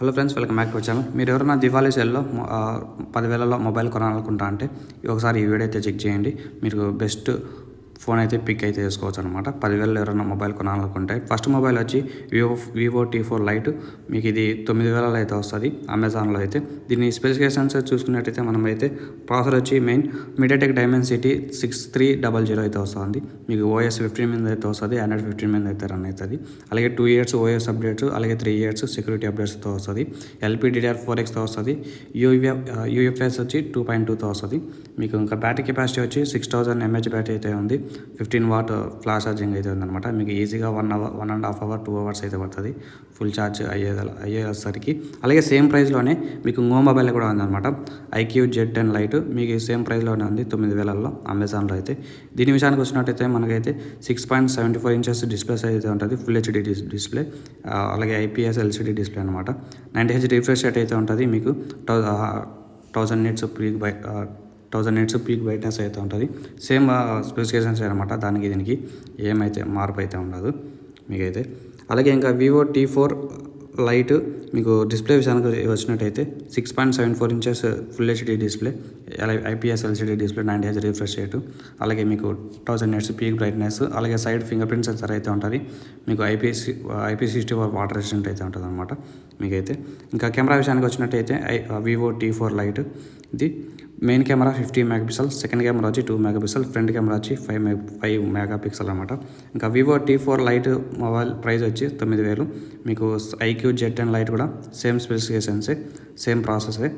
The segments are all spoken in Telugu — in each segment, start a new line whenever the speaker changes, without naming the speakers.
Hello friends, welcome back to our channel. మీరు ఎవరైనా దివాళీ సేల్లో 10,000లో మొబైల్ కొనాలనుకుంటా అంటే ఒకసారి ఈ వీడియో అయితే చెక్ చేయండి. మీరు బెస్ట్ ఫోన్ అయితే పిక్ అయితే చేసుకోవచ్చు అనమాట. 10,000లో ఎవరైనా మొబైల్ కొనాలనుకుంటే ఫస్ట్ మొబైల్ వచ్చి వివో T4 లైట్. మీకు ఇది 9,000లో అయితే వస్తుంది అమెజాన్లో అయితే. దీని స్పెసిఫికేషన్స్ చూసుకున్నట్టయితే మనం అయితే ప్రాసెసర్ వచ్చి మెయిన్ మీడియాటెక్ డైమెన్సిటీ 6300 అయితే వస్తుంది. మీకు OS 15 మీద అయితే వస్తుంది, Android 15 మీద అయితే రన్ అవుతుంది. అలాగే 2 years OS అప్డేట్స్, అలాగే 3 years సెక్యూరిటీ అప్డేట్స్తో వస్తుంది. LPDDR4Xతో వస్తుంది. UFS వచ్చి 2.2తో వస్తుంది. మీకు ఇంకా బ్యాటరీ కెపాసిటీ వచ్చి 6000 mAh బ్యాటరీ అయితే ఉంది. 15 watt ఫ్లాష్ ఛార్జింగ్ అయితే ఉందన్నమాట. మీకు ఈజీగా 1.5 hour 2 hours అయితే పడుతుంది ఫుల్ ఛార్జ్ అయ్యేసరికి. అలాగే సేమ్ ప్రైస్లోనే మీకు ఇంకో మొబైల్ కూడా ఉందన్నమాట, IQ Z10 లైట్. మీకు సేమ్ ప్రైస్లోనే ఉంది 9,000లో అమెజాన్లో అయితే. దీని విషయానికి వచ్చినట్టయితే మనకైతే 6.74 inches డిస్ప్లేస్ అయితే ఉంటుంది, ఫుల్ HD డిస్ప్లే. అలాగే IPS LCD డిస్ప్లే అనమాట. 90Hz రిఫ్రెష్ రేట్ అయితే ఉంటుంది. మీకు 1000 nits పీక్ బ్రైట్నెస్ అయితే ఉంటుంది. సేమ్ స్పెసిఫికేషన్స్ అనమాట. దీనికి ఏమైతే మార్పు అయితే ఉండదు మీకైతే. అలాగే ఇంకా వివో T4 లైట్ మీకు డిస్ప్లే విషయానికి వచ్చినట్టయితే 6.74 inches full HD display, IPS LCD display, 90Hz refresh rate. అలాగే మీకు 1000 nits పీక్ బ్రైట్నెస్. అలాగే సైడ్ ఫింగర్ ప్రింట్ సెన్సర్ అయితే ఉంటుంది. మీకు IP64 వాటర్ రెసిస్టెంట్ అయితే ఉంటుంది అనమాట మీకైతే. ఇంకా కెమెరా విషయానికి వచ్చినట్టయితే వివో T4 లైట్ ఇది main camera 50 MP, second camera వచ్చి 2 MP, ఫ్రంట్ కెమెరా వచ్చి 5 MP అనమాట. ఇంకా Vivo T4 light mobile price వచ్చి 9,000. మీకు IQ Z10 లైట్ కూడా సేమ్ స్పెసిఫికేషన్సే, సేమ్ ప్రాసెసే,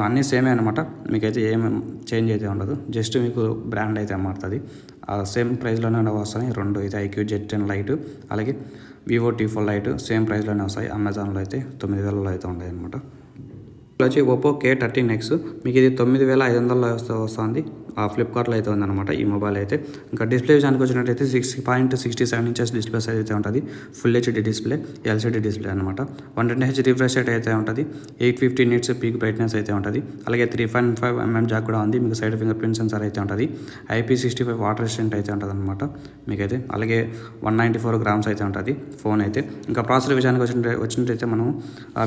అన్నీ సేమే అనమాట. మీకైతే ఏం చేంజ్ అయితే ఉండదు, జస్ట్ మీకు బ్రాండ్ అయితే మారుతుంది. సేమ్ ప్రైస్లోనే వస్తాయి రెండు అయితే, IQ Z10 లైట్ అలాగే వివో T4 లైట్ సేమ్ ప్రైస్లోనే వస్తాయి. అమెజాన్లో అయితే 9,000లో అయితే ఉంటాయి అనమాట. వచ్చి Oppo K13X. మీకు ఇది 9,500లో వస్తుంది. ఫ్లిప్కార్ట్లో అయితే ఉందన్నమాట ఈ మొబైల్ అయితే. ఇంకా డిస్ప్లే విషయానికి వచ్చినట్టయితే 6.67 inches డిస్ప్లేస్ అయితే ఉంటుంది. Full HD display, LCD display అనమాట. 120Hz రిఫ్రెష్ రేట్ అయితే ఉంటుంది. 850 nits పీక్ బ్రైట్నెస్ అయితే ఉంటుంది. అలాగే 3.5 mm జాక్ కూడా ఉంది. మీకు సైడ్ ఫింగర్ ప్రింట్ సెన్సార్ అయితే ఉంటుంది. IP65 వాటర్ రెసిస్టెంట్ అయితే ఉంటుంది అనమాట మీకైతే. అలాగే 194 grams అయితే ఉంటుంది ఫోన్ అయితే. ఇంకా ప్రాసెసర్ విషయానికి వచ్చినట్టయితే మనం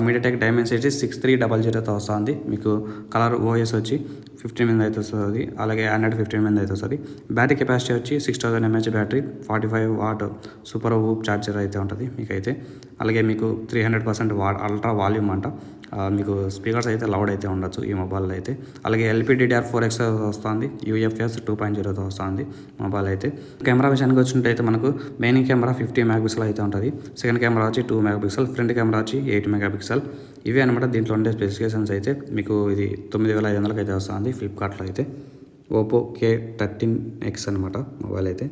మీడియాటెక్ డైమెన్సిటీ 6300తో వస్తుంది. మీకు కలర్ OS వచ్చి 15 మీద అయితే వస్తుంది. అలాగే Android 15 మీద అయితే వస్తుంది. బ్యాటరీ కెపాసిటీ వచ్చి 6000 mAh battery, 45 watt super VOOC charger అయితే ఉంటుంది మీకైతే. అలాగే మీకు 300% అల్ట్రా వాల్యూమ్ అంట. మీకు స్పీకర్స్ అయితే లౌడ్ అయితే ఉండొచ్చు ఈ మొబైల్లో అయితే. అలాగే LPDDR4X వస్తుంది, UFS 2.0తో వస్తుంది మొబైల్ అయితే. కెమెరా విషయానికి వచ్చినట్టయితే మనకు మెయిన్ కెమెరా 50 MP అయితే ఉంటుంది. సెకండ్ కెమెరా వచ్చి 2 MP, ఫ్రంట్ కెమెరా వచ్చి 8 MP. ఇవే అనమాట దీంట్లో ఉండే స్పెసిఫికేషన్స్ అయితే. మీకు ఇది 9,500కి అయితే వస్తుంది ఫ్లిప్కార్ట్లో అయితే. Oppo K13X అనమాట మొబైల్ అయితే.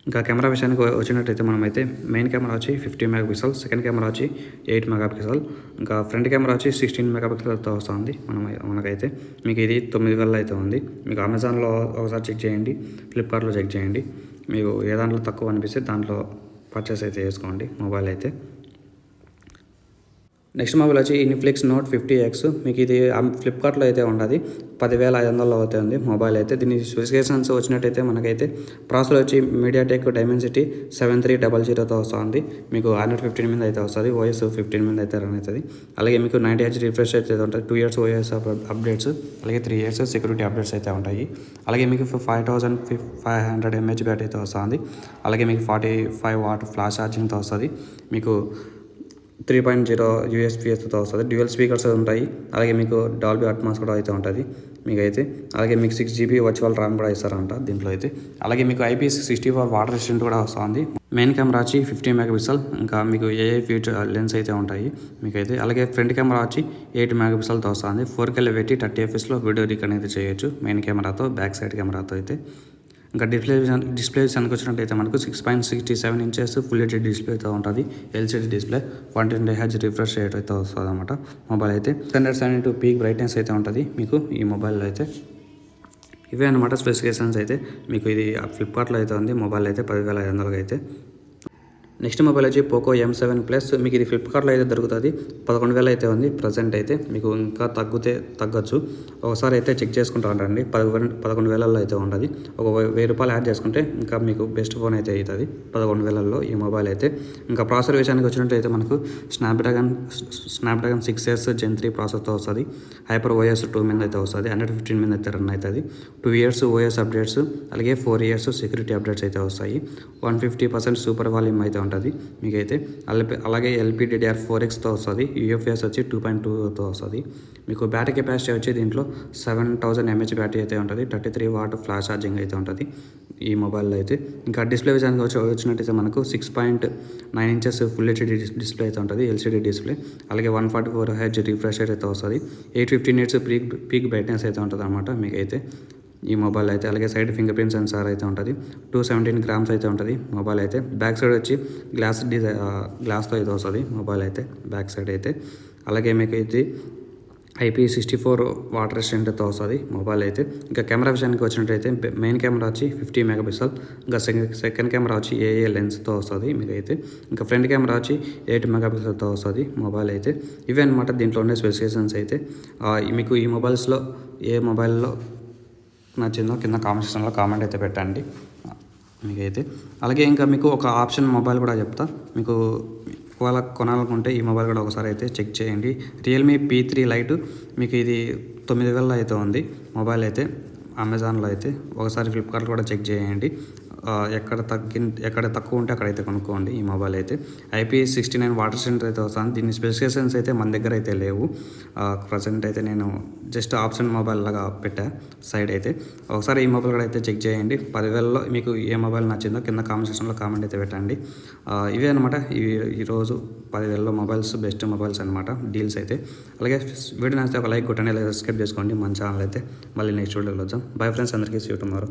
ఇంకా కెమెరా విషయానికి వచ్చినట్టయితే మనమైతే మెయిన్ కెమెరా వచ్చి 50 MP, సెకండ్ కెమెరా వచ్చి 8 MP, ఇంకా ఫ్రంట్ కెమెరా వచ్చి 16 MP వస్తుంది మనకైతే. మీకు ఇది 9,000 అయితే ఉంది. మీకు అమెజాన్లో ఒకసారి చెక్ చేయండి, ఫ్లిప్కార్ట్లో చెక్ చేయండి. మీకు ఏ దాంట్లో తక్కువ అనిపిస్తే దాంట్లో పర్చేస్ అయితే చేసుకోండి మొబైల్ అయితే. నెక్స్ట్ మొబైల్ వచ్చి ఇన్ఫినిక్స్ Note 50X. మీకు ఇది ఫ్లిప్కార్ట్లో అయితే ఉండదు, 10,500లో అయితే ఉంది మొబైల్ అయితే. దీని స్పెసిఫికేషన్స్ వచ్చినట్టయితే మనకైతే ప్రాసెసర్ వచ్చి మీడియాటెక్ డైమెన్సిటీ 7300తో వస్తుంది. మీకు Android 15 మీద అయితే వస్తుంది, OS 15 మీద అయితే రన్ అవుతుంది. అలాగే మీకు 90Hz రిఫ్రెష్ అయితే ఉంటుంది. 2 years OS అప్డేట్స్, అలాగే 3 years సెక్యూరిటీ అప్డేట్స్ అయితే ఉంటాయి. అలాగే మీకు 5500 mAh బ్యాటరీ అయితే వస్తుంది. అలాగే మీకు 45 watt ఫ్లాష్ ఛార్జింగ్తో వస్తుంది. మీకు 3.0 USBతో వస్తుంది. డ్యూయల్ స్పీకర్స్ ఉంటాయి. అలాగే మీకు డాల్బీ అట్మాస్ కూడా అయితే ఉంటుంది మీకైతే. అలాగే మీకు 6 GB వర్చువల్ ర్యామ్ కూడా ఇస్తారంట దీంట్లో అయితే. అలాగే మీకు IP64 వాటర్ రెసిస్టెంట్ కూడా వస్తుంది. మెయిన్ కెమెరా వచ్చి 50 మెగాపిక్సెల్. ఇంకా మీకు ఏఏ ఫ్యూచర్ లెన్స్ అయితే ఉంటాయి మీకైతే. అలాగే ఫ్రంట్ కెమెరా వచ్చి 8 మెగాపిక్సెల్తో వస్తుంది. 4K పెట్టి 30 fps విడియో రికార్డ్ అయితే చేయొచ్చు మెయిన్ కెమెరాతో, బ్యాక్ సైడ్ కెమెరాతో అయితే. ఇంకా డిస్ప్లే విషయానికి వచ్చినట్టయితే మనకు 6.67 ఇంచెస్ ఫుల్ హెచ్డీ డిస్ప్లేతో ఉంటుంది. LCD display 120Hz refresh rate అయితే వస్తుంది అనమాట మొబైల్ అయితే. 172 పీక్ బ్రైట్నెస్ అయితే ఉంటుంది మీకు ఈ మొబైల్లో అయితే. ఇవే అనమాట స్పెసిఫికేషన్స్ అయితే. మీకు ఇది ఫ్లిప్కార్ట్లో అయితే ఉంది మొబైల్ అయితే 10,500 అయితే. నెక్స్ట్ మొబైల్ వచ్చి పోకో M7 Plus. మీకు ఇది ఫ్లిప్కార్ట్లో అయితే దొరుకుతుంది. 11,000 అయితే ఉంది ప్రజెంట్ అయితే. మీకు ఇంకా తగ్గొచ్చు. ఒకసారి అయితే చెక్ చేసుకుంటారండి. 11,000 అయితే ఉండదు. ఒక 1,000 రూపాయలు యాడ్ చేసుకుంటే ఇంకా మీకు బెస్ట్ ఫోన్ అయితే అవుతుంది 11,000లో ఈ మొబైల్ అయితే. ఇంకా ప్రాసెసర్ విషయానికి వచ్చినట్టయితే మనకు స్నాప్డ్రాగన్ 6S Gen 3 ప్రాసెసర్తో వస్తుంది. HyperOS 2 మీద అయితే వస్తుంది. 115 మీద అయితే రన్ అవుతుంది. 2 years OS అప్డేట్స్, అలాగే 4 years సెక్యూరిటీ అప్డేట్స్ అయితే వస్తాయి. 150% సూపర్ వాల్యూమ్ అయితే ఉంటుంది మీకైతే. అలాగే LPDDR4Xతో వస్తుంది. UFS వచ్చి 2.2తో వస్తుంది. మీకు బ్యాటరీ కెపాసిటీ వచ్చి దీంట్లో 7000 mAh బ్యాటరీ అయితే ఉంటుంది. 33 వాట్ ఫ్లాష్ ఛార్జింగ్ అయితే ఉంటుంది ఈ మొబైల్లో అయితే. ఇంకా డిస్ప్లే విషయానికి వచ్చినట్టయితే మనకు 6.9 ఇంచెస్ ఫుల్ హెచ్డీ డిస్ప్లే అయితే ఉంటుంది. LCD display. అలాగే 144Hz రిఫ్రెష్ రేట్ అయితే వస్తుంది. 815 nits పీక్ బ్రైట్నెస్ అయితే ఉంటుంది అనమాట మీకైతే ఈ మొబైల్ అయితే. అలాగే సైడ్ ఫింగర్ ప్రింట్ సెన్సార్ అయితే ఉంటుంది. 217 grams అయితే ఉంటుంది మొబైల్ అయితే. బ్యాక్ సైడ్ వచ్చి గ్లాస్తో అయితే వస్తుంది మొబైల్ అయితే బ్యాక్ సైడ్ అయితే. అలాగే మీకు ఇది IP64 వాటర్ రెసిస్టెంట్తో వస్తుంది మొబైల్ అయితే. ఇంకా కెమెరా విషయానికి వచ్చినట్టయితే మెయిన్ కెమెరా వచ్చి 50 మెగాపిక్సెల్. ఇంకా సెకండ్ కెమెరా వచ్చి ఏఏ లెన్స్తో వస్తుంది మీకైతే. ఇంకా ఫ్రంట్ కెమెరా వచ్చి 8 మెగాపిక్సెల్తో వస్తుంది మొబైల్ అయితే. ఇవే అనమాట దీంట్లో ఉండే స్పెసిఫికేషన్స్ అయితే. మీకు ఈ మొబైల్స్లో ఏ మొబైల్లో నచ్చిందో కింద కామెంట్ సెక్షన్లో కామెంట్ అయితే పెట్టండి మీకైతే. అలాగే ఇంకా మీకు ఒక ఆప్షన్ మొబైల్ కూడా చెప్తా. మీకు ఒకవేళ కొనాలనుకుంటే ఈ మొబైల్ కూడా ఒకసారి అయితే చెక్ చేయండి. Realme P3 Lite. మీకు ఇది 9,000 అయితే ఉంది మొబైల్ అయితే అమెజాన్లో అయితే. ఒకసారి ఫ్లిప్కార్ట్ కూడా చెక్ చేయండి. ఎక్కడ తక్కువ ఉంటే అక్కడైతే కొనుక్కోండి ఈ మొబైల్ అయితే. IP69 వాటర్ రెసిస్టెంట్ అయితే వస్తుంది. దీని స్పెసిఫికేషన్స్ అయితే మన దగ్గర అయితే లేవు ప్రజెంట్ అయితే. నేను జస్ట్ ఆప్షన్ మొబైల్ లాగా పెట్టా సైడ్ అయితే. ఒకసారి ఈ మొబైల్ కూడా అయితే చెక్ చేయండి. 10,000లో మీకు ఏ మొబైల్ నచ్చిందో కింద కామెంట్ సెక్షన్లో కామెంట్ అయితే పెట్టండి. ఇవే అనమాట ఈరోజు 10,000లో మొబైల్స్, బెస్ట్ మొబైల్స్ అనమాట డీల్స్ అయితే. అలాగే వీడియో నచ్చితే ఒక లైక్ కొట్టండి, లేదా సబ్స్క్రైబ్ చేసుకోండి మన ఛానల్ అయితే. మళ్ళీ నెక్స్ట్ వీడియోలో వచ్చాం. బై ఫ్రెండ్స్, అందరికీ సీ యు టుమారో.